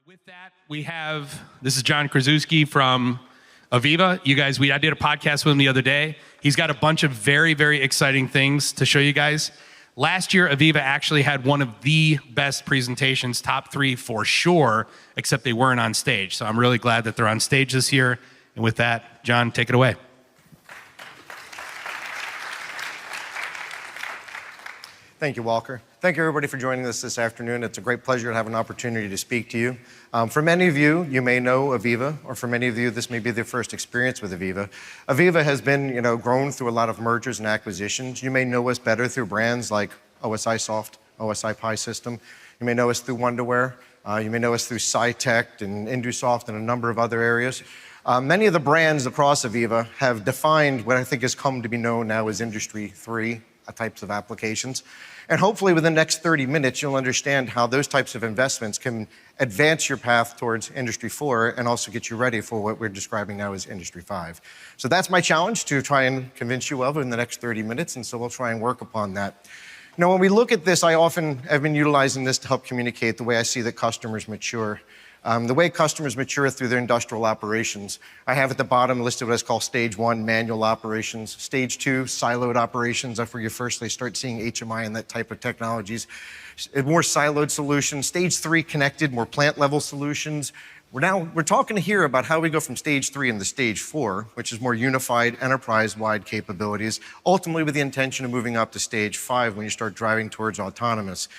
With that, this is John Krasuski from AVEVA. You guys, I did a podcast with him the other day. He's got a bunch of very, very exciting things to show you guys. Last year, AVEVA actually had one of the best presentations, top 3 for sure, except they weren't on stage. So I'm really glad that they're on stage this year. And with that, John, take it away. Thank you, Walker. Thank you, everybody, for joining us this afternoon. It's a great pleasure to have an opportunity to speak to you. For many of you, you may know AVEVA, or for many of you, this may be their first experience with AVEVA. AVEVA has been, grown through a lot of mergers and acquisitions. You may know us better through brands like OSI Soft, OSI Pi System. You may know us through Wonderware. You may know us through SciTech and Indusoft and a number of other areas. Many of the brands across AVEVA have defined what I think has come to be known now as Industry 3 types of applications. And hopefully within the next 30 minutes, you'll understand how those types of investments can advance your path towards Industry 4 and also get you ready for what we're describing now as Industry 5. So that's my challenge to try and convince you of in the next 30 minutes, and so we'll try and work upon that. When we look at this, I often have been utilizing this to help communicate the way I see that customers mature. The way customers mature through their industrial operations. I have at the bottom listed what is called Stage 1, manual operations. Stage 2, siloed operations. That's where you firstly start seeing HMI and that type of technologies. More siloed solutions. Stage 3, connected, more plant-level solutions. We're talking here about how we go from Stage 3 into Stage 4, which is more unified, enterprise-wide capabilities, ultimately with the intention of moving up to Stage 5 when you start driving towards autonomous.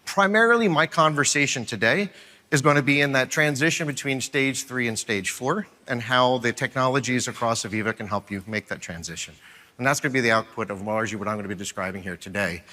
Primarily, my conversation today is going to be in that transition between Stage 3 and Stage 4 and how the technologies across AVEVA can help you make that transition. And that's going to be the output of largely what I'm going to be describing here today.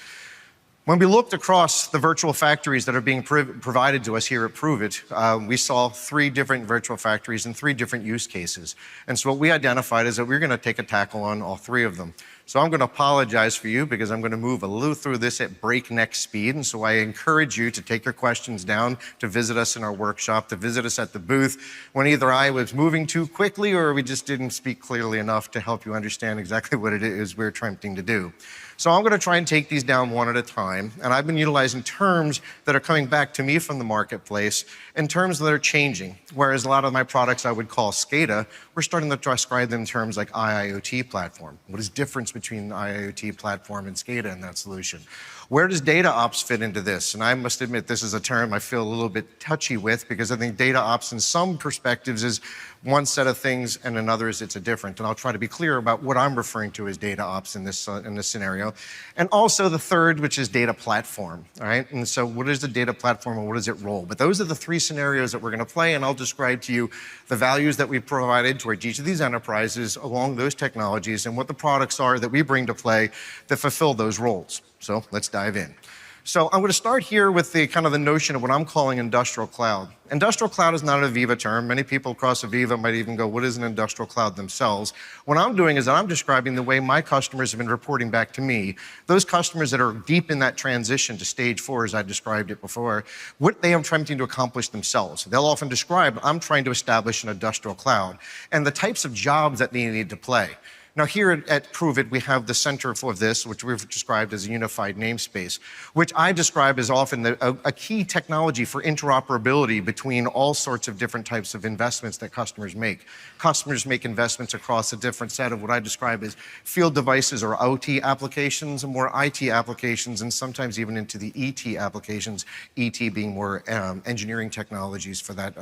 When we looked across the virtual factories that are being provided to us here at ProveIt, we saw 3 different virtual factories and 3 different use cases. And so what we identified is that we're going to take a tackle on all 3 of them. So I'm going to apologize for you because I'm going to move a little through this at breakneck speed. And so I encourage you to take your questions down, to visit us in our workshop, to visit us at the booth when either I was moving too quickly or we just didn't speak clearly enough to help you understand exactly what it is we're attempting to do. So I'm going to try and take these down one at a time. And I've been utilizing terms that are coming back to me from the marketplace and terms that are changing. Whereas a lot of my products I would call SCADA, we're starting to describe them in terms like IIoT platform. What is the difference between the IIoT platform and SCADA in that solution? Where does data ops fit into this? And I must admit, this is a term I feel a little bit touchy with because I think data ops in some perspectives is one set of things and in others it's a different. And I'll try to be clear about what I'm referring to as data ops in this scenario. And also the third, which is data platform, all right? And so what is the data platform and what does it role? But those are the 3 scenarios that we're going to play, and I'll describe to you the values that we provided toward each of these enterprises along those technologies and what the products are that we bring to play that fulfill those roles. So let's dive in. So I'm going to start here with the kind of the notion of what I'm calling industrial cloud. Industrial cloud is not an AVEVA term. Many people across AVEVA might even go, what is an industrial cloud themselves? What I'm doing is that I'm describing the way my customers have been reporting back to me. Those customers that are deep in that transition to Stage 4, as I described it before, what they are trying to accomplish themselves. They'll often describe, I'm trying to establish an industrial cloud, and the types of jobs that they need to play. Now here at ProveIt, we have the center for this, which we've described as a unified namespace, which I describe as often a key technology for interoperability between all sorts of different types of investments that customers make. Customers make investments across a different set of what I describe as field devices or OT applications and more IT applications, and sometimes even into the ET applications, ET being more engineering technologies for that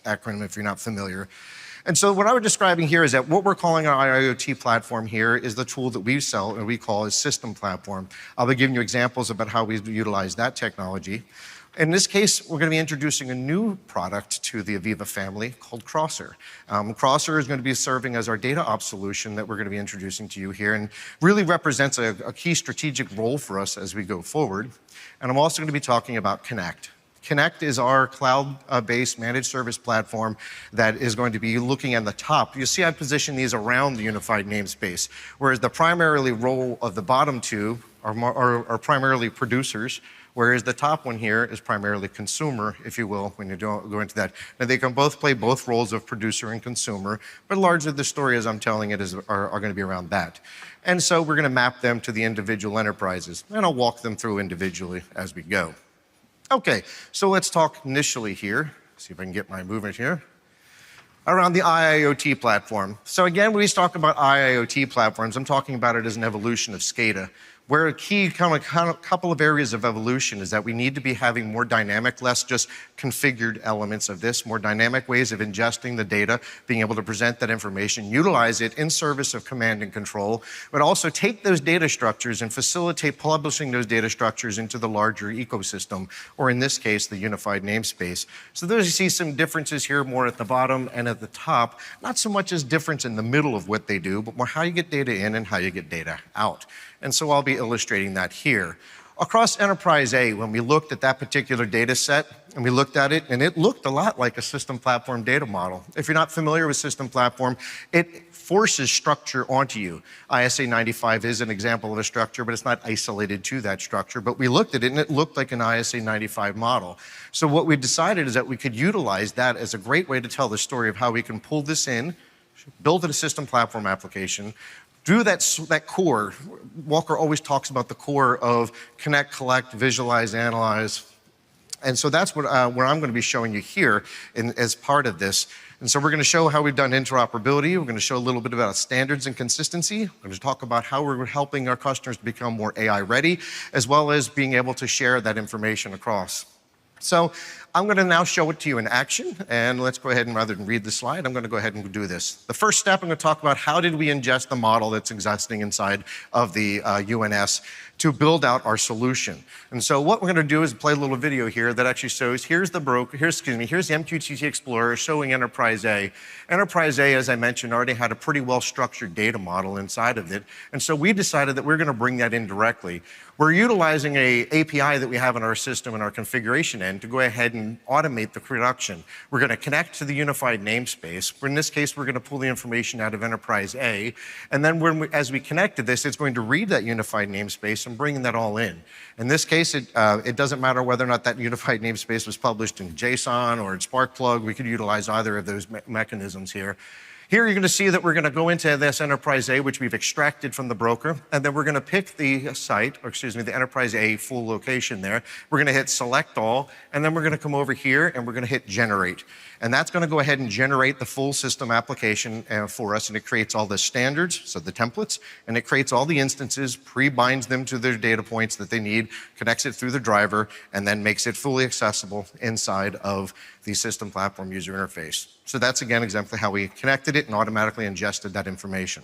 acronym if you're not familiar. And so what I was describing here is that what we're calling our IIoT platform here is the tool that we sell and we call a system platform. I'll be giving you examples about how we utilize that technology. In this case, we're going to be introducing a new product to the AVEVA family called Crosser. Crosser is going to be serving as our data ops solution that we're going to be introducing to you here and really represents a key strategic role for us as we go forward. And I'm also going to be talking about Connect. Connect is our cloud-based managed service platform that is going to be looking at the top. You see I position these around the unified namespace, whereas the primarily role of the bottom 2 are primarily producers, whereas the top one here is primarily consumer, if you will, when you go into that. Now, they can both play both roles of producer and consumer, but largely the story as I'm telling it are going to be around that. And so we're going to map them to the individual enterprises, and I'll walk them through individually as we go. Okay, so let's talk initially here. see if I can get my movement here, around the IIoT platform. So again, when we talk about IIoT platforms, I'm talking about it as an evolution of SCADA, where a key couple of areas of evolution is that we need to be having more dynamic, less just configured elements of this, more dynamic ways of ingesting the data, being able to present that information, utilize it in service of command and control, but also take those data structures and facilitate publishing those data structures into the larger ecosystem, or in this case, the unified namespace. So those you see some differences here, more at the bottom and at the top, not so much as difference in the middle of what they do, but more how you get data in and how you get data out. And so I'll be illustrating that here. Across Enterprise A, when we looked at that particular data set, and we looked at it, and it looked a lot like a system platform data model. If you're not familiar with system platform, it forces structure onto you. ISA 95 is an example of a structure, but it's not isolated to that structure. But we looked at it, and it looked like an ISA 95 model. So what we decided is that we could utilize that as a great way to tell the story of how we can pull this in, build a system platform application, do that core. Walker always talks about the core of connect, collect, visualize, analyze. And so that's what I'm going to be showing you here as part of this. And so we're going to show how we've done interoperability. We're going to show a little bit about standards and consistency. We're going to talk about how we're helping our customers to become more AI ready, as well as being able to share that information across. So I'm going to now show it to you in action, and let's go ahead and rather than read the slide, I'm going to go ahead and do this. The first step, I'm going to talk about how did we ingest the model that's existing inside of the UNS to build out our solution. And so what we're going to do is play a little video here that actually shows, here's the MQTT Explorer showing Enterprise A. Enterprise A, as I mentioned, already had a pretty well-structured data model inside of it, and so we decided that we're going to bring that in directly. We're utilizing an API that we have in our system and our configuration end to go ahead and automate the production. We're going to connect to the unified namespace. In this case, we're going to pull the information out of Enterprise A, and then as we connect to this, it's going to read that unified namespace and bring that all in. In this case, it doesn't matter whether or not that unified namespace was published in JSON or in Sparkplug. We could utilize either of those mechanisms here. Here you're going to see that we're going to go into this Enterprise A, which we've extracted from the broker, and then we're going to pick the site, or excuse me, the Enterprise A full location there. We're going to hit Select All, and then we're going to come over here and we're going to hit Generate. And that's going to go ahead and generate the full system application for us, and it creates all the standards, so the templates, and it creates all the instances, pre-binds them to their data points that they need, connects it through the driver, and then makes it fully accessible inside of the system platform user interface. So that's, again, exactly how we connected it and automatically ingested that information.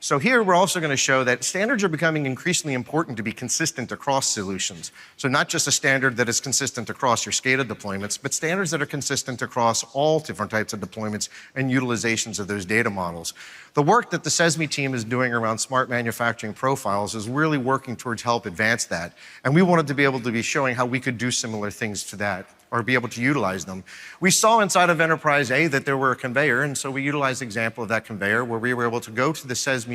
So here we're also going to show that standards are becoming increasingly important to be consistent across solutions. So not just a standard that is consistent across your SCADA deployments, but standards that are consistent across all different types of deployments and utilizations of those data models. The work that the SESME team is doing around smart manufacturing profiles is really working towards help advance that. And we wanted to be able to be showing how we could do similar things to that, or be able to utilize them. We saw inside of Enterprise A that there were a conveyor, and so we utilized an example of that conveyor where we were able to go to the SESME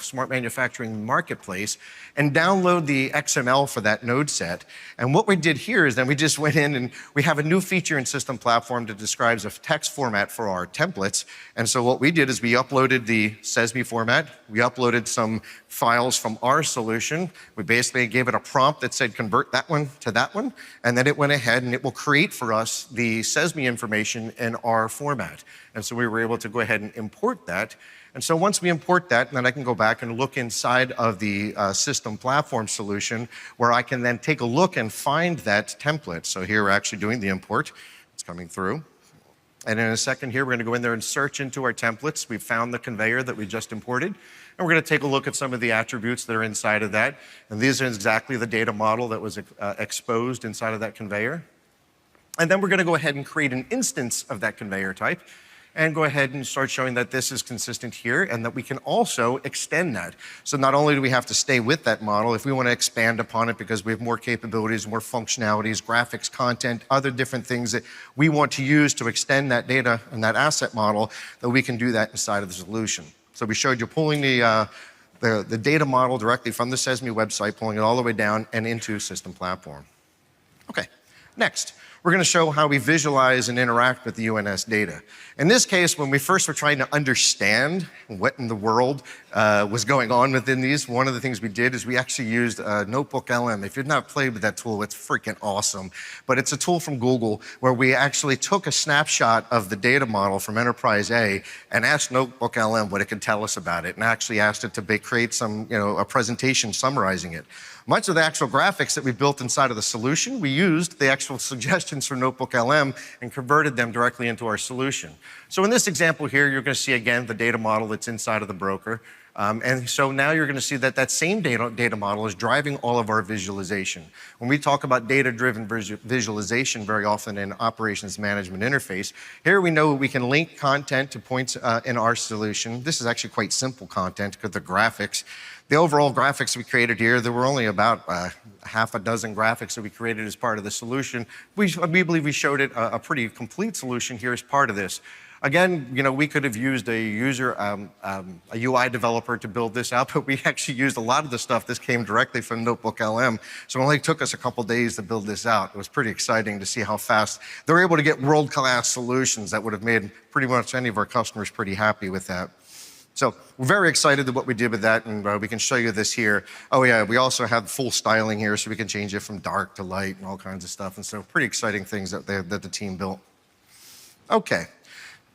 Smart Manufacturing Marketplace and download the XML for that node set. And what we did here is then we just went in and we have a new feature in System Platform that describes a text format for our templates. And so what we did is we uploaded the SESME format, we uploaded some files from our solution. We basically gave it a prompt that said convert that one to that one, and then it went ahead and it will create for us the SESME information in our format. And so we were able to go ahead and import that. And so once we import that, then I can go back and look inside of the system platform solution where I can then take a look and find that template. So here we're actually doing the import. It's coming through. And in a second here, we're going to go in there and search into our templates. We've found the conveyor that we just imported. And we're going to take a look at some of the attributes that are inside of that. And these are exactly the data model that was exposed inside of that conveyor. And then we're going to go ahead and create an instance of that conveyor type and go ahead and start showing that this is consistent here and that we can also extend that. So not only do we have to stay with that model, if we want to expand upon it because we have more capabilities, more functionalities, graphics, content, other different things that we want to use to extend that data and that asset model, that we can do that inside of the solution. So we showed you pulling the data model directly from the SESME website, pulling it all the way down and into System Platform. Okay, next. we're going to show how we visualize and interact with the UNS data. In this case, when we first were trying to understand what in the world was going on within these, one of the things we did is we actually used Notebook LM. If you've not played with that tool, it's freaking awesome. But it's a tool from Google where we actually took a snapshot of the data model from Enterprise A and asked Notebook LM what it could tell us about it, and actually asked it to create some, a presentation summarizing it. Much of the actual graphics that we built inside of the solution, we used the actual suggestions from Notebook LM and converted them directly into our solution. So in this example here, you're going to see again the data model that's inside of the broker. And so now you're going to see that that same data model is driving all of our visualization. When we talk about data-driven visualization very often in operations management interface, here we know we can link content to points in our solution. This is actually quite simple content because the graphics. The overall graphics we created here, there were only about half a dozen graphics that we created as part of the solution. We believe we showed it a pretty complete solution here as part of this. Again, we could have used a user, a UI developer to build this out, but we actually used a lot of the stuff. This came directly from Notebook LM, so it only took us a couple days to build this out. It was pretty exciting to see how fast they were able to get world-class solutions that would have made pretty much any of our customers pretty happy with that. So we're very excited at what we did with that, and we can show you this here. Oh yeah, we also have full styling here, so we can change it from dark to light and all kinds of stuff, and so pretty exciting things that the team built. Okay.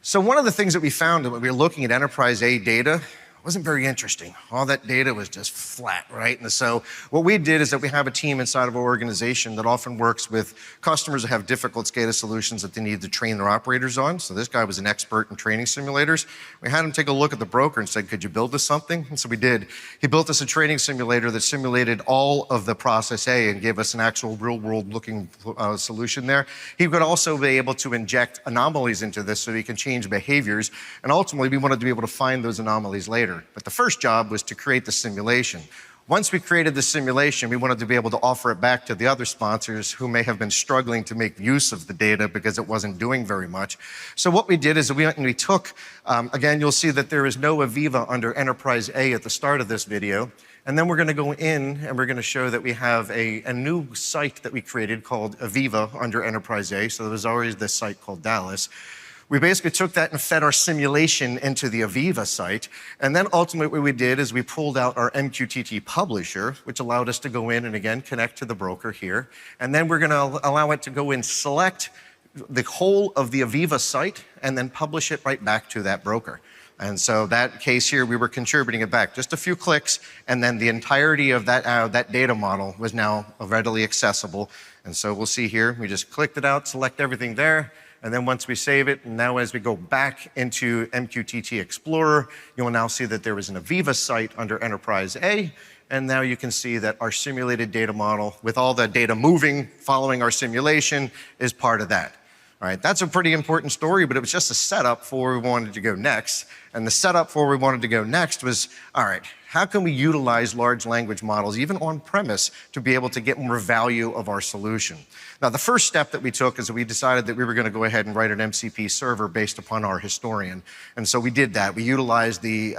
So one of the things that we found when we were looking at Enterprise A data wasn't very interesting. All that data was just flat, right? And so what we did is that we have a team inside of our organization that often works with customers that have difficult SCADA solutions that they need to train their operators on. So this guy was an expert in training simulators. We had him take a look at the broker and said, could you build us something? And so we did. He built us a training simulator that simulated all of the process A and gave us an actual real-world looking solution there. He would also be able to inject anomalies into this so he can change behaviors. And ultimately, we wanted to be able to find those anomalies later. But the first job was to create the simulation. Once we created the simulation, we wanted to be able to offer it back to the other sponsors who may have been struggling to make use of the data because it wasn't doing very much. So what we did is we went and we took, again, you'll see that there is no AVEVA under Enterprise A at the start of this video. And then we're going to go in and we're going to show that we have a new site that we created called AVEVA under Enterprise A. So there was already this site called Dallas. We basically took that and fed our simulation into the AVEVA site. And then ultimately what we did is we pulled out our MQTT publisher, which allowed us to go in and again connect to the broker here. And then we're going to allow it to go in, select the whole of the AVEVA site, and then publish it right back to that broker. And so that case here, we were contributing it back. Just a few clicks, and then the entirety of that data model was now readily accessible. And so we'll see here, we just clicked it out, select everything there. And then once we save it, and now as we go back into MQTT Explorer, you will now see that there is an AVEVA site under Enterprise A. And now you can see that our simulated data model with all the data moving, following our simulation, is part of that. All right, that's a pretty important story, but it was just a setup for where we wanted to go next. And the setup for where we wanted to go next was, all right, how can we utilize large language models, even on-premise, to be able to get more value of our solution? Now, the first step that we took is that we decided that we were going to go ahead and write an MCP server based upon our historian. And so we did that. We utilized the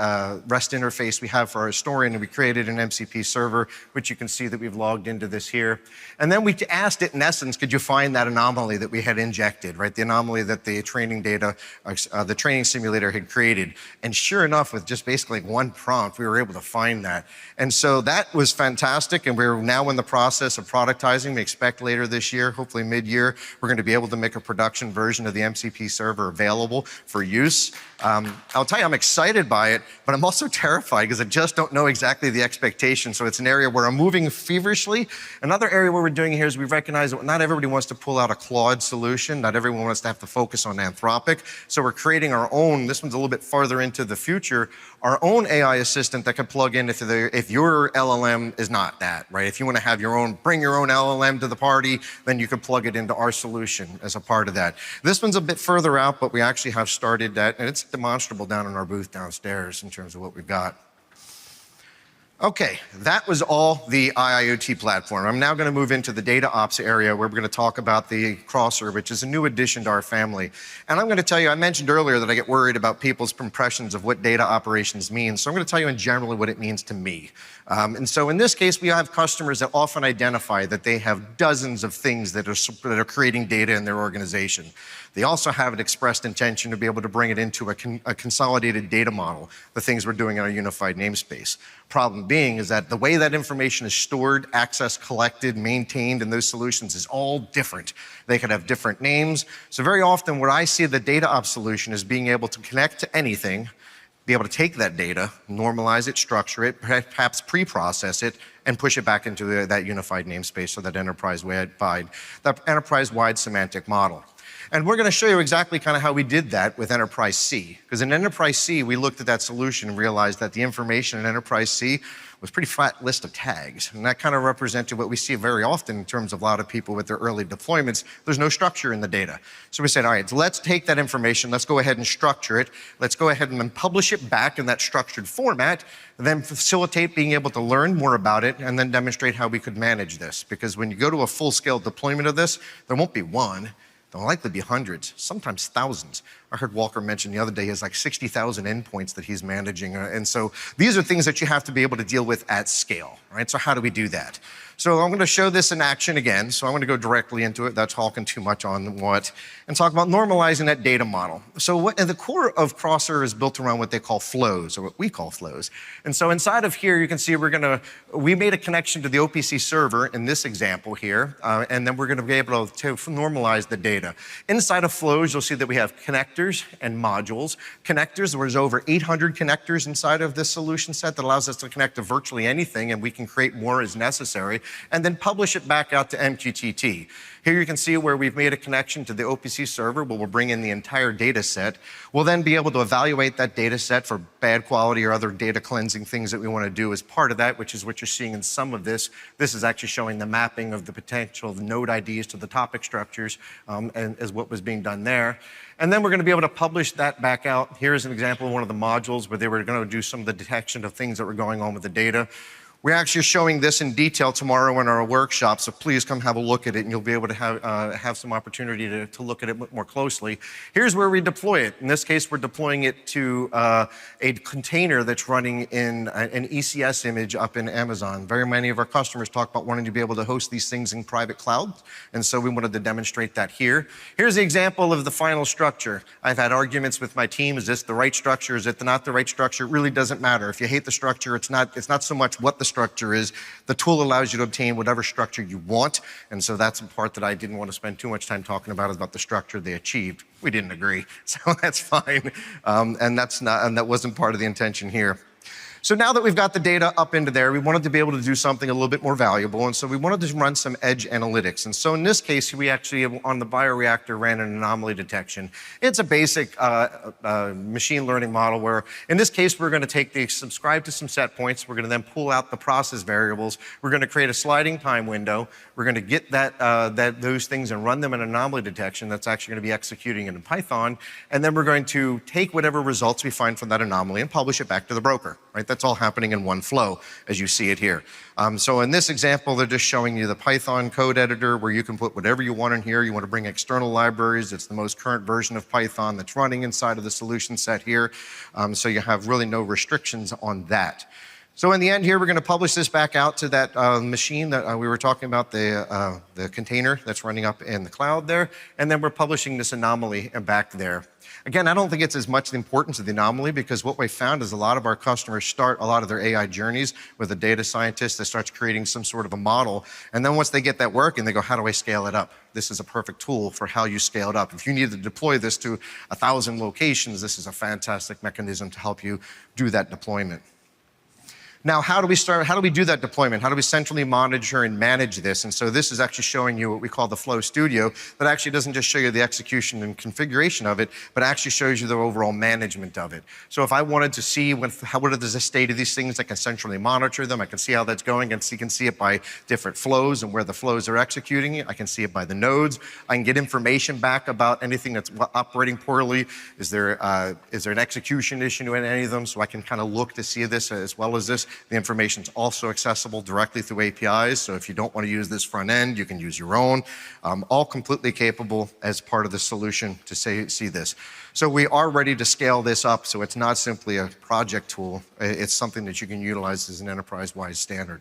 REST interface we have for our historian, and we created an MCP server, which you can see that we've logged into this here. And then we asked it, in essence, could you find that anomaly that we had injected, right? The anomaly that the training data, the training simulator had created. And sure enough, with just basically one prompt, we were able to find that. And so that was fantastic, and we're now in the process of productizing. We expect later this year, hopefully mid-year, we're going to be able to make a production version of the MCP server available for use. I'll tell you, I'm excited by it, but I'm also terrified because I just don't know exactly the expectation. So it's an area where I'm moving feverishly. Another area where we're doing here is we recognize that not everybody wants to pull out a Claude solution. Not everyone wants to have to focus on Anthropic. So we're creating our own, this one's a little bit farther into the future, our own AI assistant that can plug in if your LLM is not that, right? If you want to have your own, bring your own LLM to the party, then you can plug it into our solution as a part of that. This one's a bit further out, but we actually have started that, and it's demonstrable down in our booth downstairs in terms of what we've got. Okay, that was all the IIoT platform. I'm now going to move into the data ops area where we're going to talk about the Crosser, which is a new addition to our family. And I'm going to tell you, I mentioned earlier that I get worried about people's impressions of what data operations means. So I'm going to tell you in general what it means to me. And so in this case, we have customers that often identify that they have dozens of things that are creating data in their organization. They also have an expressed intention to be able to bring it into a consolidated data model, the things we're doing in our unified namespace. Problem being is that the way that information is stored, accessed, collected, maintained in those solutions is all different. They could have different names. So very often where I see the data ops solution is being able to connect to anything, be able to take that data, normalize it, structure it, perhaps pre-process it, and push it back into that unified namespace, so that enterprise-wide semantic model. And we're going to show you exactly kind of how we did that with Enterprise C. Because in Enterprise C, we looked at that solution and realized that the information in Enterprise C was a pretty flat list of tags. And that kind of represented what we see very often in terms of a lot of people with their early deployments. There's no structure in the data. So we said, all right, so let's take that information, let's go ahead and structure it. Let's go ahead and then publish it back in that structured format, and then facilitate being able to learn more about it, and then demonstrate how we could manage this. Because when you go to a full-scale deployment of this, there won't be one. There'll likely be hundreds, sometimes thousands. I heard Walker mention the other day he has like 60,000 endpoints that he's managing. And so these are things that you have to be able to deal with at scale, right? So how do we do that? So I'm going to show this in action again. So I'm going to go directly into it. That's talking too much on what. And talk about normalizing that data model. So and the core of Crosser is built around what they call flows, or what we call flows. And so inside of here, you can see we made a connection to the OPC server in this example here. And then we're going to be able to normalize the data. Inside of flows, you'll see that we have connectors and modules. Connectors, there's over 800 connectors inside of this solution set that allows us to connect to virtually anything, and we can create more as necessary, and then publish it back out to MQTT. Here you can see where we've made a connection to the OPC server, where we'll bring in the entire data set. We'll then be able to evaluate that data set for bad quality or other data cleansing things that we want to do as part of that, which is what you're seeing in some of this. This is actually showing the mapping of the potential node IDs to the topic structures, and as what was being done there. And then we're going to be able to publish that back out. Here's an example of one of the modules where they were going to do some of the detection of things that were going on with the data. We're actually showing this in detail tomorrow in our workshop, so please come have a look at it, and you'll be able to have some opportunity to look at it more closely. Here's where we deploy it. In this case, we're deploying it to a container that's running in an ECS image up in Amazon. Very many of our customers talk about wanting to be able to host these things in private cloud, and so we wanted to demonstrate that here. Here's the example of the final structure. I've had arguments with my team. Is this the right structure? Is it not the right structure? It really doesn't matter. If you hate the structure, it's not so much what the structure is. The tool allows you to obtain whatever structure you want, and so that's the part that I didn't want to spend too much time talking about the structure they achieved. We didn't agree, so that's fine, and that wasn't part of the intention here. So now that we've got the data up into there, we wanted to be able to do something a little bit more valuable, and so we wanted to run some edge analytics. And so in this case, we actually, on the bioreactor, ran an anomaly detection. It's a basic machine learning model where, in this case, we're going to subscribe to some set points. We're going to then pull out the process variables. We're going to create a sliding time window. We're going to get those things and run them in anomaly detection. That's actually going to be executing it in Python. And then we're going to take whatever results we find from that anomaly and publish it back to the broker, right? That's all happening in one flow, as you see it here. So in this example, they're just showing you the Python code editor where you can put whatever you want in here. You want to bring external libraries. It's the most current version of Python that's running inside of the solution set here. So you have really no restrictions on that. So in the end here, we're going to publish this back out to that machine that we were talking about, the container that's running up in the cloud there. And then we're publishing this anomaly back there. Again, I don't think it's as much the importance of the anomaly, because what we found is a lot of our customers start a lot of their AI journeys with a data scientist that starts creating some sort of a model. And then once they get that working, they go, how do I scale it up? This is a perfect tool for how you scale it up. If you need to deploy this to 1,000 locations, this is a fantastic mechanism to help you do that deployment. Now, how do we do that deployment? How do we centrally monitor and manage this? And so this is actually showing you what we call the Flow Studio, that actually doesn't just show you the execution and configuration of it, but actually shows you the overall management of it. So if I wanted to see what is the state of these things, I can centrally monitor them. I can see how that's going, and you can see it by different flows and where the flows are executing it. I can see it by the nodes. I can get information back about anything that's operating poorly. Is there an execution issue in any of them? So I can kind of look to see this as well as this. The information's also accessible directly through APIs, so if you don't want to use this front end, you can use your own. All completely capable as part of the solution to see this. So we are ready to scale this up, so it's not simply a project tool. It's something that you can utilize as an enterprise-wide standard.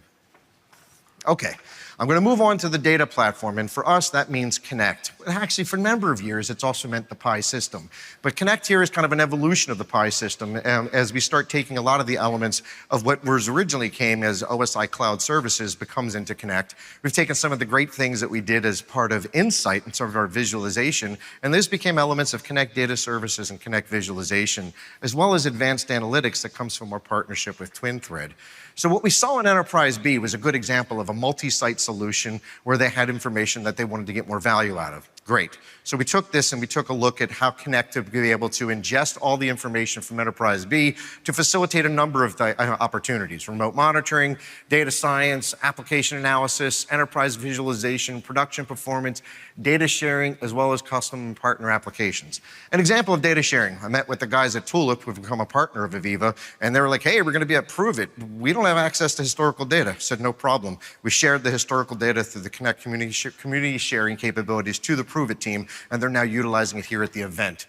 Okay, I'm going to move on to the data platform, and for us, that means Connect. Actually, for a number of years, it's also meant the Pi system. But Connect here is kind of an evolution of the Pi system as we start taking a lot of the elements of what was originally came as OSI Cloud Services becomes into Connect. We've taken some of the great things that we did as part of Insight and sort of our visualization, and this became elements of Connect Data Services and Connect Visualization, as well as advanced analytics that comes from our partnership with TwinThread. So what we saw in Enterprise B was a good example of a multi-site solution where they had information that they wanted to get more value out of. Great. So we took this and we took a look at how Connect to be able to ingest all the information from Enterprise B to facilitate a number of opportunities: remote monitoring, data science, application analysis, enterprise visualization, production performance, data sharing, as well as custom and partner applications. An example of data sharing: I met with the guys at Tulip who've become a partner of AVEVA, and they were like, hey, we're going to be at ProveIt. We don't have access to historical data. I said, no problem. We shared the historical data through the Connect community sharing capabilities to the ProveIt team, and they're now utilizing it here at the event.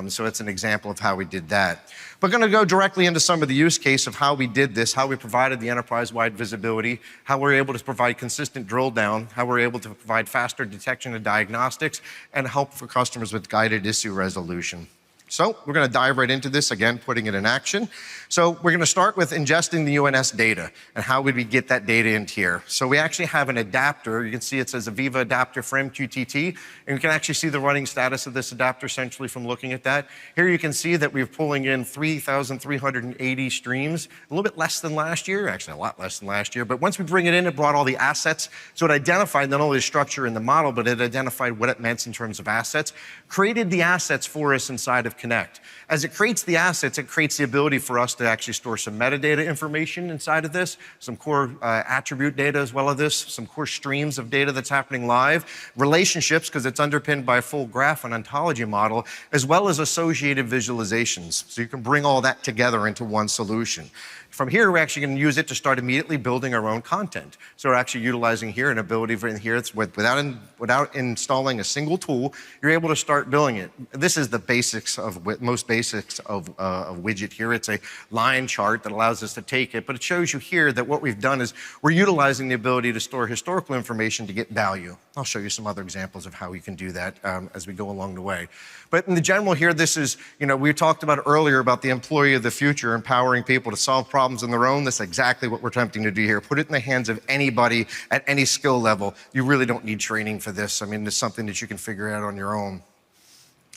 So it's an example of how we did that. We're going to go directly into some of the use case of how we did this, how we provided the enterprise-wide visibility, how we're able to provide consistent drill down, how we're able to provide faster detection and diagnostics, and help for customers with guided issue resolution. So we're going to dive right into this, again, putting it in action. So we're going to start with ingesting the UNS data and how would we get that data into here. So we actually have an adapter. You can see it says AVEVA adapter for MQTT, and you can actually see the running status of this adapter essentially from looking at that. Here you can see that we're pulling in 3,380 streams, a little bit less than last year, actually a lot less than last year. But once we bring it in, it brought all the assets. So it identified not only the structure in the model, but it identified what it meant in terms of assets, created the assets for us inside of Connect. As it creates the assets, it creates the ability for us to actually store some metadata information inside of this, some core attribute data as well as this, some core streams of data that's happening live, relationships, because it's underpinned by a full graph and ontology model, as well as associated visualizations. So you can bring all that together into one solution. From here, we're actually going to use it to start immediately building our own content. So we're actually utilizing here an ability for in here, it's without installing a single tool, you're able to start building it. This is the basics of, most basics of a widget here. It's a line chart that allows us to take it, but it shows you here that what we've done is we're utilizing the ability to store historical information to get value. I'll show you some other examples of how we can do that as we go along the way. But in the general here, this is, we talked about earlier about the employee of the future, empowering people to solve problems on their own. That's exactly what we're attempting to do here. Put it in the hands of anybody at any skill level. You really don't need training for this. I mean, it's something that you can figure out on your own.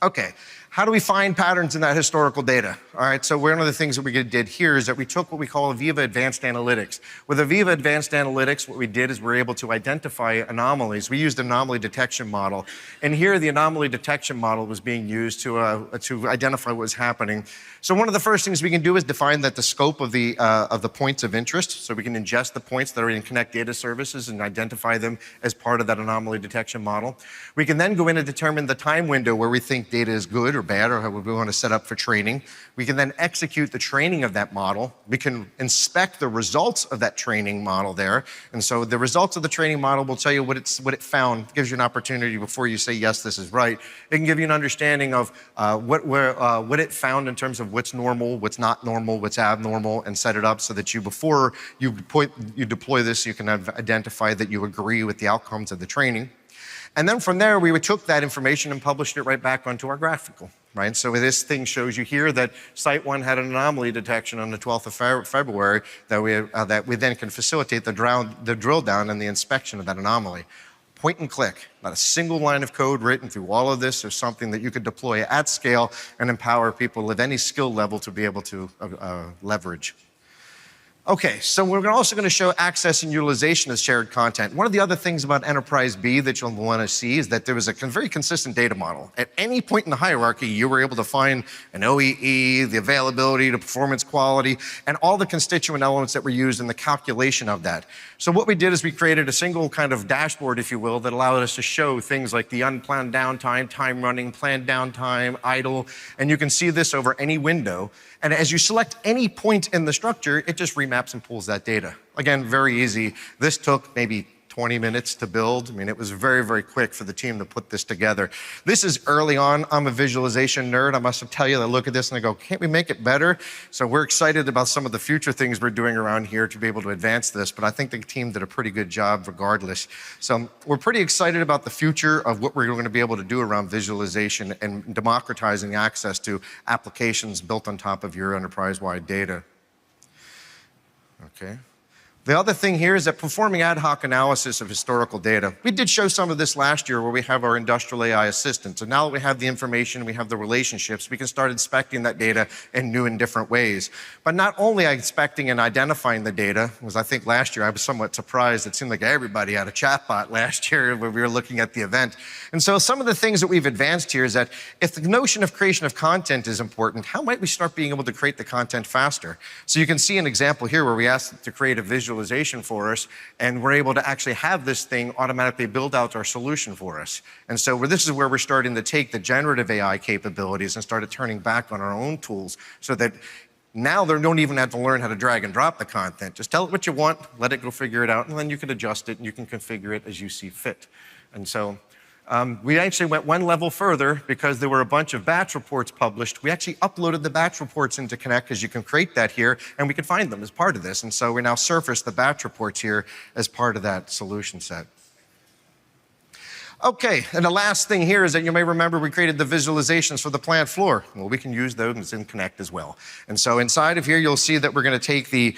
Okay, how do we find patterns in that historical data? All right, so one of the things that we did here is that we took what we call AVEVA Advanced Analytics. With AVEVA Advanced Analytics, what we did is we're able to identify anomalies. We used an anomaly detection model, and here the anomaly detection model was being used to identify what was happening. So one of the first things we can do is define that the scope of the points of interest, so we can ingest the points that are in Connect Data Services and identify them as part of that anomaly detection model. We can then go in and determine the time window where we think data is good or bad, or how we want to set up for training. We can then execute the training of that model. We can inspect the results of that training model there. And so the results of the training model will tell you what it found. It gives you an opportunity before you say, yes, this is right. It can give you an understanding of what it found in terms of what's normal, what's not normal, what's abnormal, and set it up so that before you deploy this, you can identify that you agree with the outcomes of the training. And then from there, we took that information and published it right back onto our graphical, right? So this thing shows you here that Site 1 had an anomaly detection on the 12th of February that we then can facilitate the drill down and the inspection of that anomaly. Point and click, not a single line of code written through all of this, or something that you could deploy at scale and empower people of any skill level to be able to leverage. Okay, so we're also going to show access and utilization of shared content. One of the other things about Enterprise B that you'll want to see is that there was a very consistent data model. At any point in the hierarchy, you were able to find an OEE, the availability, the performance quality, and all the constituent elements that were used in the calculation of that. So what we did is we created a single kind of dashboard, if you will, that allowed us to show things like the unplanned downtime, time running, planned downtime, idle, and you can see this over any window. And as you select any point in the structure, it just remaps maps and pulls that data. Again, very easy. This took maybe 20 minutes to build. I mean, it was very, very quick for the team to put this together. This is early on. I'm a visualization nerd. I must tell you, I look at this and I go, can't we make it better? So we're excited about some of the future things we're doing around here to be able to advance this, but I think the team did a pretty good job regardless. So we're pretty excited about the future of what we're going to be able to do around visualization and democratizing access to applications built on top of your enterprise-wide data. Okay. The other thing here is that performing ad hoc analysis of historical data. We did show some of this last year where we have our industrial AI assistant. So now that we have the information, we have the relationships, we can start inspecting that data in new and different ways. But not only inspecting and identifying the data, because I think last year I was somewhat surprised. It seemed like everybody had a chatbot last year when we were looking at the event. And so some of the things that we've advanced here is that if the notion of creation of content is important, how might we start being able to create the content faster? So you can see an example here where we asked it to create a visualization for us, and we're able to actually have this thing automatically build out our solution for us. And so this is where we're starting to take the generative AI capabilities and started turning back on our own tools so that now they don't even have to learn how to drag and drop the content. Just tell it what you want, let it go figure it out, and then you can adjust it and you can configure it as you see fit. And so we actually went one level further because there were a bunch of batch reports published. We actually uploaded the batch reports into Connect because you can create that here, and we can find them as part of this. And so we now surface the batch reports here as part of that solution set. Okay, and the last thing here is that you may remember we created the visualizations for the plant floor. Well, we can use those in Connect as well. And so inside of here, you'll see that we're going to take the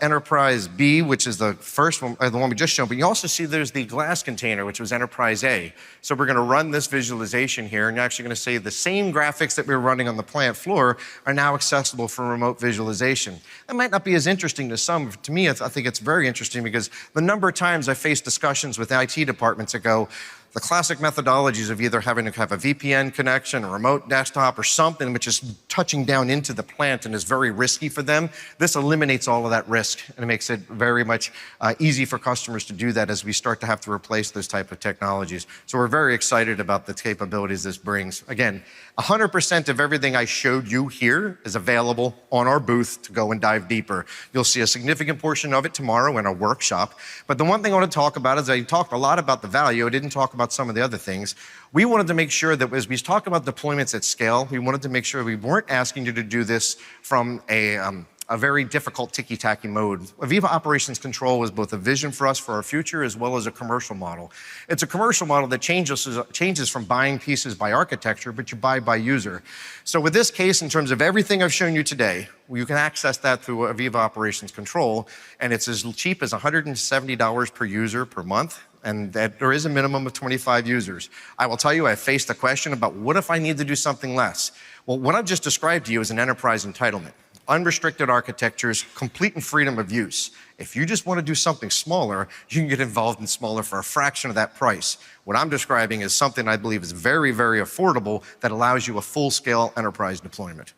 Enterprise B, which is the first one, the one we just showed, but you also see there's the glass container, which was Enterprise A. So we're going to run this visualization here, and you're actually going to see the same graphics that we were running on the plant floor are now accessible for remote visualization. That might not be as interesting to some. To me, I think it's very interesting because the number of times I face discussions with IT departments that go, the classic methodologies of either having to have a VPN connection, a remote desktop, or something which is touching down into the plant and is very risky for them, this eliminates all of that risk, and it makes it very much easy for customers to do that as we start to have to replace those type of technologies. So we're very excited about the capabilities this brings. Again, 100% of everything I showed you here is available on our booth to go and dive deeper. You'll see a significant portion of it tomorrow in a workshop. But the one thing I want to talk about is I talked a lot about the value. I didn't talk about some of the other things. We wanted to make sure that as we talk about deployments at scale, we wanted to make sure we weren't asking you to do this from a very difficult ticky-tacky mode. AVEVA Operations Control is both a vision for us for our future as well as a commercial model. It's a commercial model that changes from buying pieces by architecture, but you buy by user. So with this case, in terms of everything I've shown you today, you can access that through AVEVA Operations Control, and it's as cheap as $170 per user per month, and that there is a minimum of 25 users. I will tell you, I faced a question about what if I need to do something less? Well, what I've just described to you is an enterprise entitlement. Unrestricted architectures, complete and freedom of use. If you just want to do something smaller, you can get involved in smaller for a fraction of that price. What I'm describing is something I believe is very, very affordable that allows you a full-scale enterprise deployment.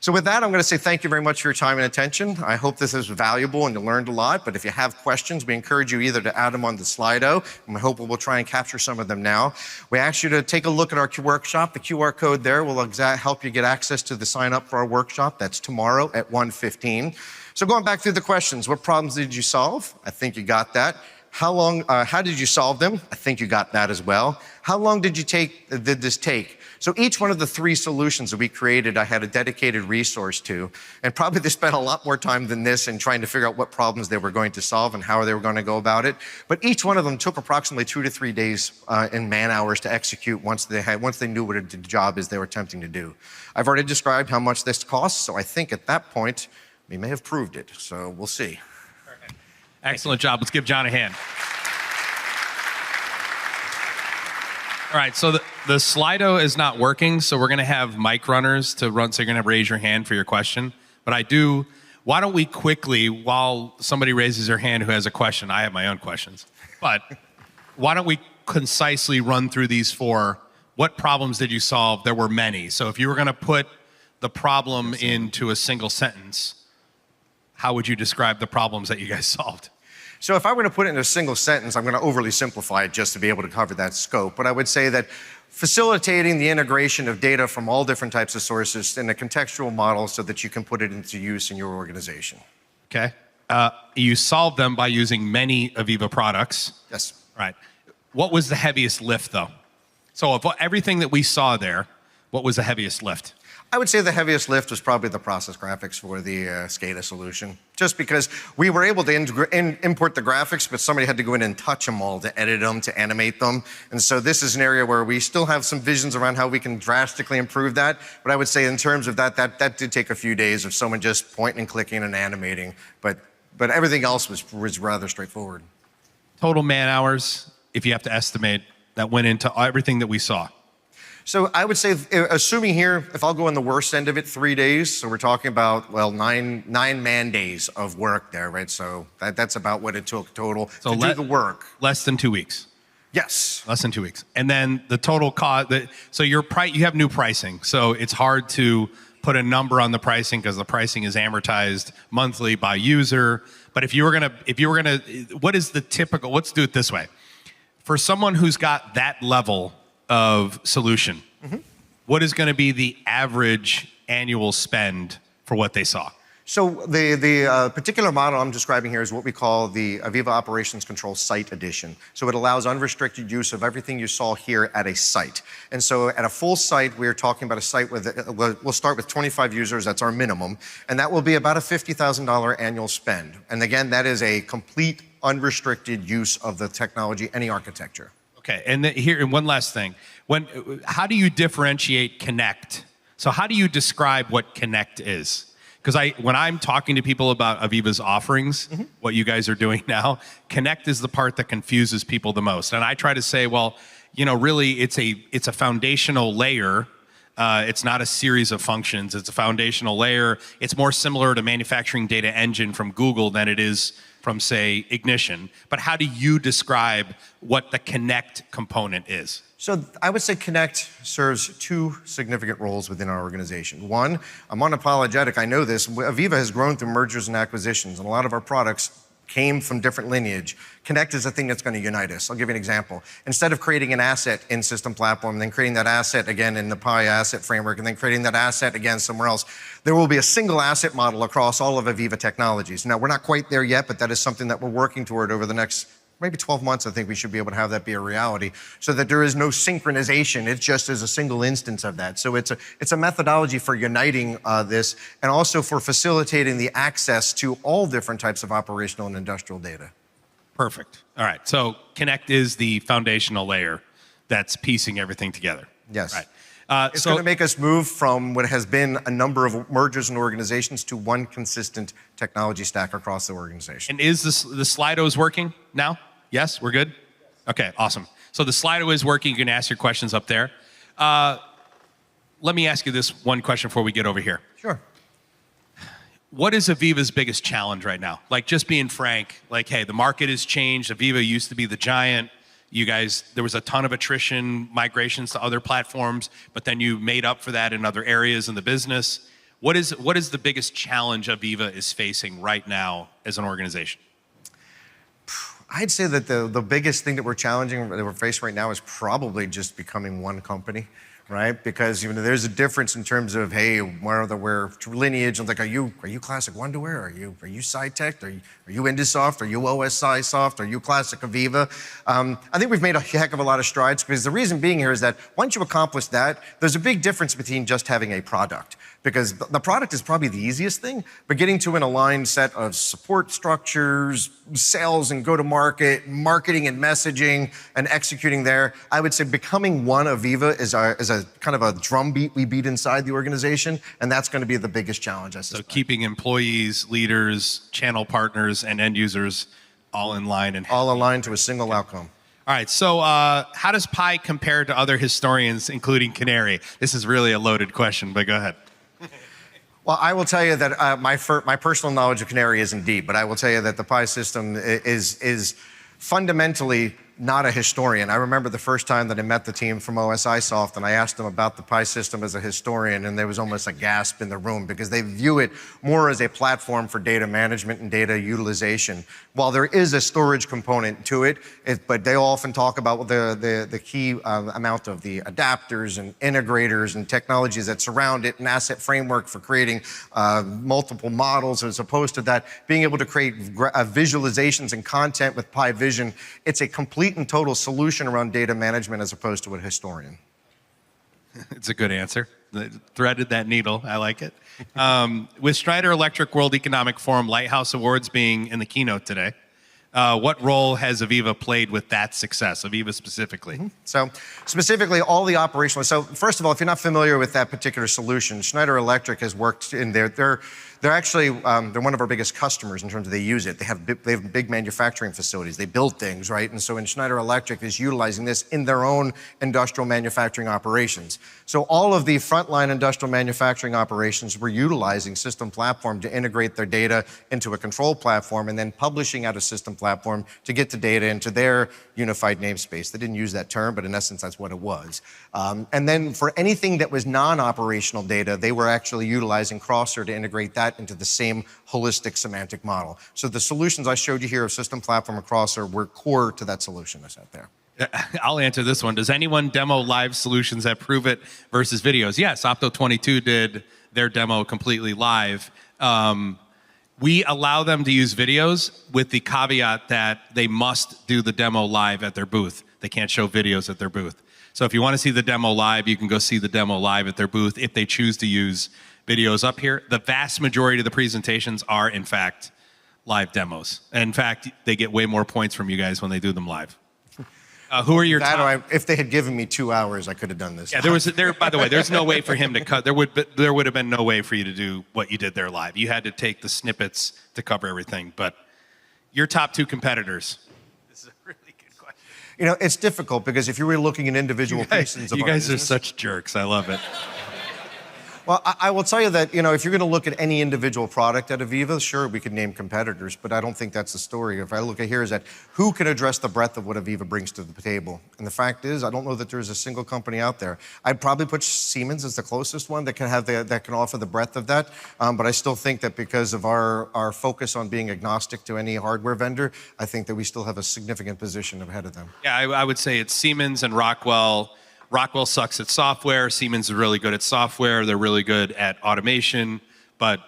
So with that, I'm going to say thank you very much for your time and attention. I hope this is valuable and you learned a lot, but if you have questions, we encourage you either to add them on the Slido, and I hope we'll try and capture some of them now. We ask you to take a look at our workshop. The QR code there will help you get access to the sign up for our workshop. That's tomorrow at 1:15. So going back through the questions, what problems did you solve? I think you got that. How did you solve them? I think you got that as well. How long did this take? So each one of the 3 solutions that we created, I had a dedicated resource to, and probably they spent a lot more time than this in trying to figure out what problems they were going to solve and how they were going to go about it. But each one of them took approximately 2 to 3 days in man hours to execute once they knew what the job is they were attempting to do. I've already described how much this costs, so I think at that point, we may have proved it. So we'll see. Perfect. Excellent job. Let's give John a hand. All right, so the Slido is not working, so we're going to have mic runners to run, so you're going to raise your hand for your question. But why don't we quickly, while somebody raises their hand who has a question, I have my own questions, but why don't we concisely run through these 4? What problems did you solve? There were many. So if you were going to put the problem into a single sentence, how would you describe the problems that you guys solved? So if I were to put it in a single sentence, I'm going to overly simplify it just to be able to cover that scope. But I would say that facilitating the integration of data from all different types of sources in a contextual model so that you can put it into use in your organization. Okay. You solved them by using many AVEVA products. Yes. Right. What was the heaviest lift, though? So of everything that we saw there, what was the heaviest lift? I would say the heaviest lift was probably the process graphics for the SCADA solution, just because we were able to import the graphics, but somebody had to go in and touch them all to edit them, to animate them. And so this is an area where we still have some visions around how we can drastically improve that. But I would say in terms of that did take a few days of someone just pointing and clicking and animating. But everything else was rather straightforward. Total man hours, if you have to estimate, that went into everything that we saw. So I would say, assuming here, if I'll go on the worst end of it, 3 days. So we're talking about, well, nine man days of work there, right? So that's about what it took total to do the work. Less than 2 weeks. Yes. Less than 2 weeks. And then the total cost, so you have new pricing. So it's hard to put a number on the pricing because the pricing is amortized monthly by user. But if you were gonna, what is the typical, let's do it this way. For someone who's got that level of solution, what is going to be the average annual spend for what they saw? So the particular model I'm describing here is what we call the AVEVA Operations Control Site Edition. So it allows unrestricted use of everything you saw here at a site. And so at a full site, we're talking about a site with, we'll start with 25 users, that's our minimum, and that will be about a $50,000 annual spend. And again, that is a complete unrestricted use of the technology, any architecture. Okay, and here, and one last thing. How do you differentiate Connect? So how do you describe what Connect is? Because when I'm talking to people about AVEVA's offerings, what you guys are doing now, Connect is the part that confuses people the most. And I try to say, well, really it's a foundational layer. It's not a series of functions. It's a foundational layer. It's more similar to Manufacturing Data Engine from Google than it is from, say, Ignition. But how do you describe what the Connect component is? So I would say Connect serves two significant roles within our organization. One, I'm unapologetic, I know this, AVEVA has grown through mergers and acquisitions, and a lot of our products came from different lineage. Connect is the thing that's going to unite us. I'll give you an example. Instead of creating an asset in System Platform, then creating that asset again in the PI asset framework, and then creating that asset again somewhere else, there will be a single asset model across all of AVEVA technologies. Now, we're not quite there yet, but that is something that we're working toward over the next maybe 12 months. I think we should be able to have that be a reality so that there is no synchronization. It just is a single instance of that. So it's a methodology for uniting this and also for facilitating the access to all different types of operational and industrial data. Perfect. All right. So Connect is the foundational layer that's piecing everything together. Yes. Right. It's going to make us move from what has been a number of mergers and organizations to one consistent technology stack across the organization. And is the Slido working now? Yes, we're good? Okay, awesome. So the Slido is working. You can ask your questions up there. Let me ask you this one question before we get over here. Sure. What is AVEVA's biggest challenge right now? Like, just being frank, like, hey, the market has changed. AVEVA used to be the giant. You guys, there was a ton of attrition, migrations to other platforms, but then you made up for that in other areas in the business. What is the biggest challenge AVEVA is facing right now as an organization? I'd say that the biggest thing that we're facing right now is probably just becoming one company, right? Because there's a difference in terms of, hey, we're lineage. I'm like, are you classic Wonderware? Are you SciTech? Are you Indiesoft? Are you OSI Soft? Are you classic AVEVA? I think we've made a heck of a lot of strides because the reason being here is that once you accomplish that, there's a big difference between just having a product. Because the product is probably the easiest thing, but getting to an aligned set of support structures, sales and go-to-market, marketing and messaging, and executing there, I would say becoming one AVEVA is a kind of a drumbeat we beat inside the organization, and that's going to be the biggest challenge, I suspect. So keeping employees, leaders, channel partners, and end users all in line. And all aligned to a single outcome. All right, so how does Pi compare to other historians, including Canary? This is really a loaded question, but go ahead. Well, I will tell you that my personal knowledge of Canary isn't deep, but I will tell you that the Pi system is fundamentally not a historian. I remember the first time that I met the team from OSIsoft and I asked them about the Pi system as a historian, and there was almost a gasp in the room because they view it more as a platform for data management and data utilization. While there is a storage component to it, but they often talk about the key amount of the adapters and integrators and technologies that surround it, an asset framework for creating multiple models, as opposed to that being able to create visualizations and content with Pi Vision. It's a complete and total solution around data management as opposed to a historian. It's a good answer. Threaded that needle. I like it. With Schneider Electric World Economic Forum Lighthouse Awards being in the keynote today, what role has AVEVA played with that success, AVEVA specifically? So specifically, all the operational. So first of all, if you're not familiar with that particular solution, Schneider Electric has worked in there. They're actually they're one of our biggest customers in terms of they use it. They have big manufacturing facilities. They build things, right? And so in Schneider Electric is utilizing this in their own industrial manufacturing operations. So all of the frontline industrial manufacturing operations were utilizing System Platform to integrate their data into a control platform and then publishing out a System Platform to get the data into their unified namespace. They didn't use that term, but in essence, that's what it was. And then for anything that was non-operational data, they were actually utilizing Crosser to integrate that into the same holistic semantic model. So the solutions I showed you here of System Platform and Crosser were core to that solution that's out there. I'll answer this one. Does anyone demo live solutions at ProveIt versus videos? Yes, Opto22 did their demo completely live. We allow them to use videos with the caveat that they must do the demo live at their booth. They can't show videos at their booth. So if you want to see the demo live, you can go see the demo live at their booth if they choose to use videos up here. The vast majority of the presentations are, in fact, live demos. And in fact, they get way more points from you guys when they do them live. Who are your top? If they had given me 2 hours, I could have done this. Yeah, by the way, there's no way for him to cut. There would have been no way for you to do what you did there live. You had to take the snippets to cover everything. But your top 2 competitors. This is a really good question. You know, it's difficult because if you were looking at individual pieces of you our guys business, are such jerks. I love it. Well, I will tell you that, you know, if you're going to look at any individual product at AVEVA, sure, we could name competitors, but I don't think that's the story. If I look at here is that who can address the breadth of what AVEVA brings to the table? And the fact is, I don't know that there's a single company out there. I'd probably put Siemens as the closest one that can offer the breadth of that. But I still think that because of our focus on being agnostic to any hardware vendor, I think that we still have a significant position ahead of them. Yeah, I would say it's Siemens and Rockwell. Rockwell sucks at software. Siemens is really good at software. They're really good at automation. But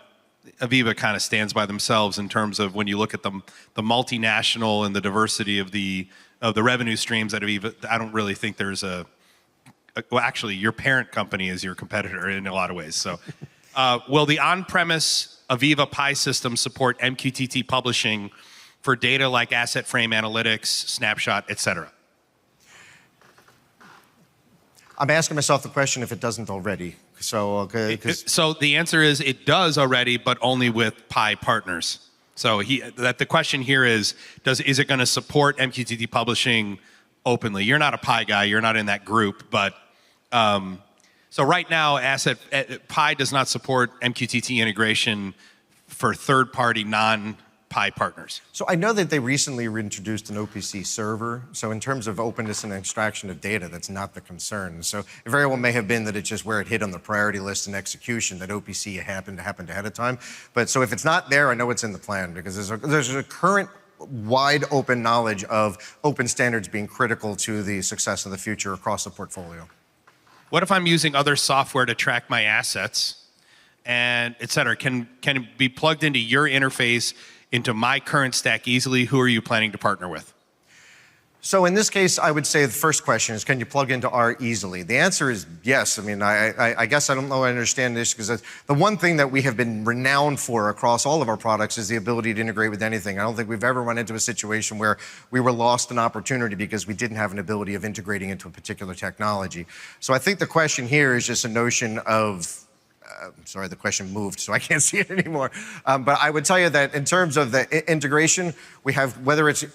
AVEVA kind of stands by themselves in terms of when you look at the multinational and the diversity of the revenue streams at AVEVA. I don't really think there's well, actually, your parent company is your competitor in a lot of ways. So, will the on-premise AVEVA Pi system support MQTT publishing for data like asset frame analytics, snapshot, et cetera? I'm asking myself the question if it doesn't already. So the answer is it does already, but only with Pi partners. So the question here is it going to support MQTT publishing openly? You're not a Pi guy. You're not in that group. But so right now, Pi does not support MQTT integration for third-party non-Pi partners. So I know that they recently reintroduced an OPC server. So in terms of openness and extraction of data, that's not the concern. So it very well may have been that it's just where it hit on the priority list and execution that OPC happened ahead of time. But so if it's not there, I know it's in the plan because there's a current wide open knowledge of open standards being critical to the success of the future across the portfolio. What if I'm using other software to track my assets and et cetera? Can it be plugged into your interface into my current stack easily? Who are you planning to partner with? So in this case, I would say the first question is, can you plug into R easily? The answer is yes. I mean, I guess I don't know I understand this because the one thing that we have been renowned for across all of our products is the ability to integrate with anything. I don't think we've ever run into a situation where we were lost an opportunity because we didn't have an ability of integrating into a particular technology. So I think the question here is just a notion of sorry, the question moved, so I can't see it anymore. But I would tell you that in terms of the integration, we have, whether it's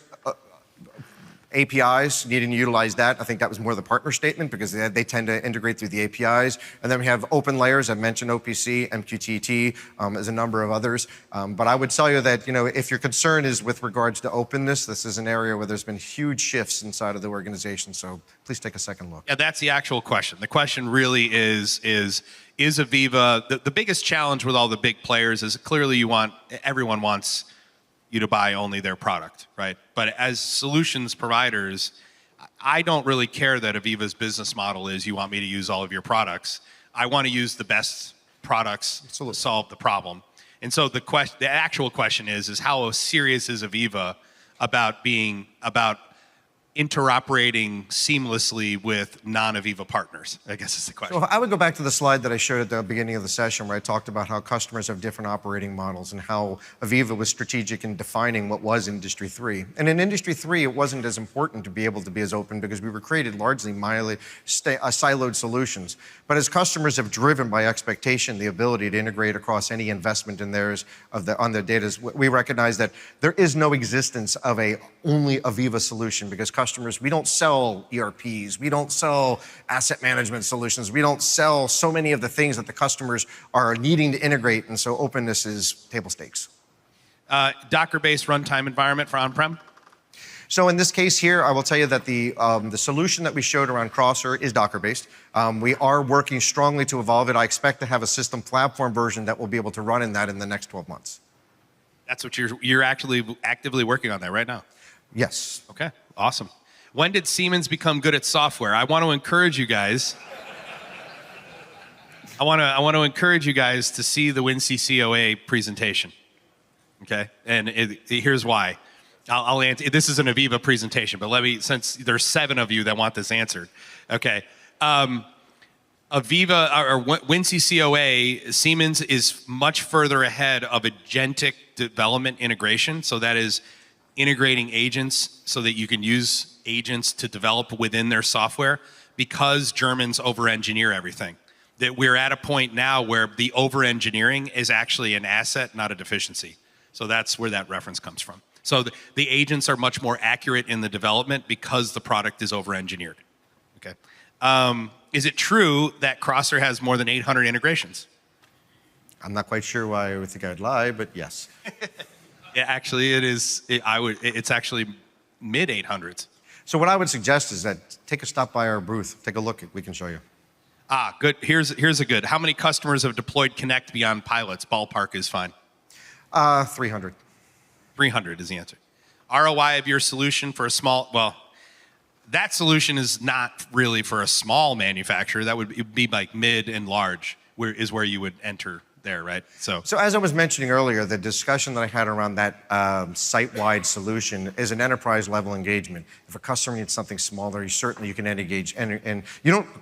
APIs, needing to utilize that. I think that was more the partner statement because they tend to integrate through the APIs. And then we have open layers. I mentioned OPC, MQTT, as a number of others. But I would tell you that, if your concern is with regards to openness, this is an area where there's been huge shifts inside of the organization. So please take a second look. Yeah, that's the actual question. The question really is AVEVA, the biggest challenge with all the big players is clearly everyone wants you to buy only their product, right? But as solutions providers, I don't really care that AVEVA's business model is you want me to use all of your products. I want to use the best products to solve the problem. And so the actual question is how serious is AVEVA about interoperating seamlessly with non-AVEVA partners, I guess is the question. So I would go back to the slide that I showed at the beginning of the session where I talked about how customers have different operating models and how AVEVA was strategic in defining what was Industry 3. And in Industry 3, it wasn't as important to be able to be as open because we were created largely siloed solutions. But as customers have driven by expectation the ability to integrate across any investment in theirs on their data, we recognize that there is no existence of a only AVEVA solution because customers, we don't sell ERPs, we don't sell asset management solutions, we don't sell so many of the things that the customers are needing to integrate, and so openness is table stakes. Docker-based runtime environment for on-prem? So in this case here, I will tell you that the solution that we showed around Crosser is Docker-based. We are working strongly to evolve it. I expect to have a system platform version that will be able to run in that in the next 12 months. That's what you're actually actively working on that right now? Yes. Okay, awesome. When did Siemens become good at software? I want to encourage you guys. I want to encourage you guys to see the WinCCOA presentation. Okay, and here's why. I'll answer. This is an AVEVA presentation, but since there's 7 of you that want this answered. Okay, AVEVA or WinCCOA, Siemens is much further ahead of agentic development integration. So that is integrating agents so that you can use agents to develop within their software because Germans over-engineer everything. That we're at a point now where the over-engineering is actually an asset, not a deficiency. So that's where that reference comes from. So the agents are much more accurate in the development because the product is over-engineered. Okay. Is it true that Crosser has more than 800 integrations? I'm not quite sure why I would think I'd lie, but yes. Yeah, actually, it is. It's actually mid 800s. So what I would suggest is that take a stop by our booth, take a look. We can show you. Good. Here's a good. How many customers have deployed Connect beyond pilots? Ballpark is fine. 300. 300 is the answer. ROI of your solution for a small. Well, that solution is not really for a small manufacturer. That would be like mid and large. Where you would enter there, right? So as I was mentioning earlier, the discussion that I had around that site-wide solution is an enterprise-level engagement. If a customer needs something smaller, you can engage, and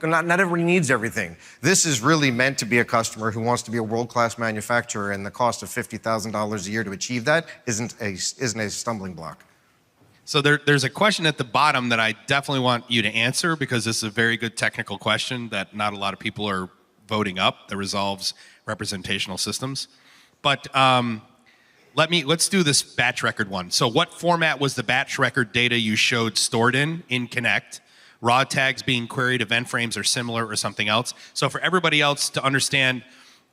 not everybody needs everything. This is really meant to be a customer who wants to be a world-class manufacturer, and the cost of $50,000 a year to achieve that isn't a stumbling block. So there's a question at the bottom that I definitely want you to answer because this is a very good technical question that not a lot of people are voting up that resolves representational systems. But let's do this batch record one. So what format was the batch record data you showed stored in Connect? Raw tags being queried, event frames are similar or something else. So for everybody else to understand,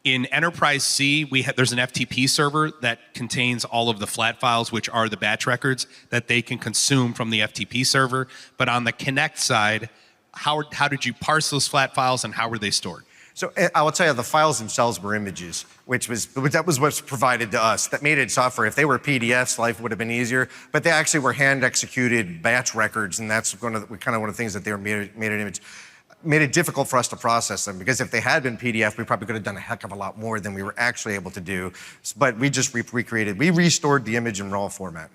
in Enterprise C, there's an FTP server that contains all of the flat files, which are the batch records that they can consume from the FTP server. But on the Connect side, how did you parse those flat files and how were they stored? So I will tell you, the files themselves were images, that was what's provided to us. That made it software. If they were PDFs, life would have been easier. But they actually were hand-executed batch records, and that's kind of one of the things that they were made an image. Made it difficult for us to process them because if they had been PDF, we probably could have done a heck of a lot more than we were actually able to do. But we just we restored the image in raw format.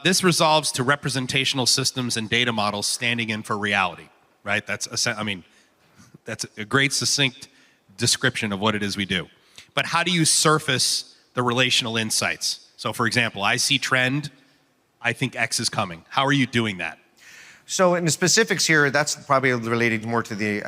This resolves to representational systems and data models standing in for reality, right? That's a great succinct description of what it is we do. But how do you surface the relational insights? So for example, I see trend, I think X is coming. How are you doing that? So in the specifics here, that's probably related more to the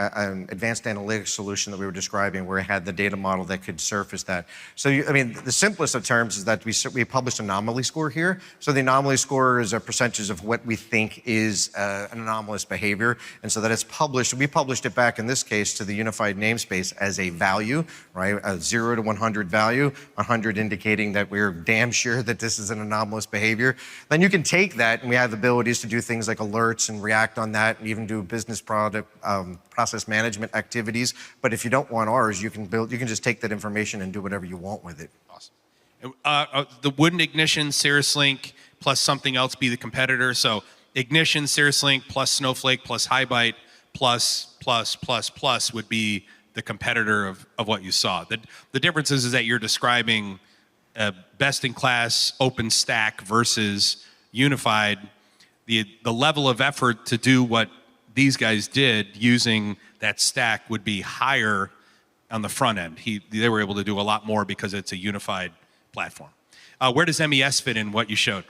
advanced analytics solution that we were describing, where it had the data model that could surface that. So, the simplest of terms is that we published an anomaly score here. So the anomaly score is a percentage of what we think is an anomalous behavior. And so that it's published, we published it back in this case to the unified namespace as a value, right? A 0 to 100 value, 100 indicating that we're damn sure that this is an anomalous behavior. Then you can take that, and we have the abilities to do things like alerts and react on that, and even do business process management activities. But if you don't want ours, you can just take that information and do whatever you want with it. Awesome. Wouldn't Ignition, CirrusLink, plus something else be the competitor? So Ignition, CirrusLink, plus Snowflake, plus HighByte, plus would be the competitor of what you saw. The difference is that you're describing best-in-class OpenStack versus unified. The level of effort to do what these guys did using that stack would be higher on the front end. They were able to do a lot more because it's a unified platform. Where does MES fit in what you showed?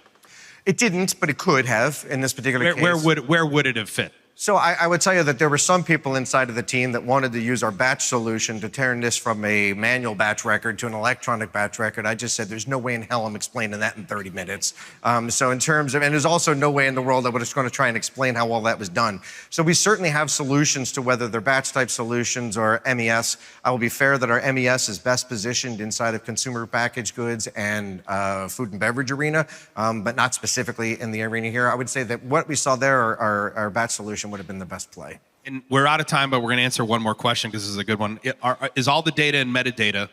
It didn't, but it could have in this particular case. Where would it have fit? So I would tell you that there were some people inside of the team that wanted to use our batch solution to turn this from a manual batch record to an electronic batch record. I just said, there's no way in hell I'm explaining that in 30 minutes. So in terms of, and there's also no way in the world I was going to try and explain how all that was done. So we certainly have solutions to whether they're batch type solutions or MES. I will be fair that our MES is best positioned inside of consumer packaged goods and food and beverage arena, but not specifically in the arena here. I would say that what we saw there, our batch solution would have been the best play. And we're out of time, but we're going to answer one more question because this is a good one. Is all the data and metadata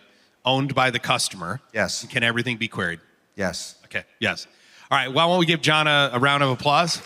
owned by the customer? Yes. And can everything be queried? Yes. Okay, yes. All right, why don't we give John a round of applause?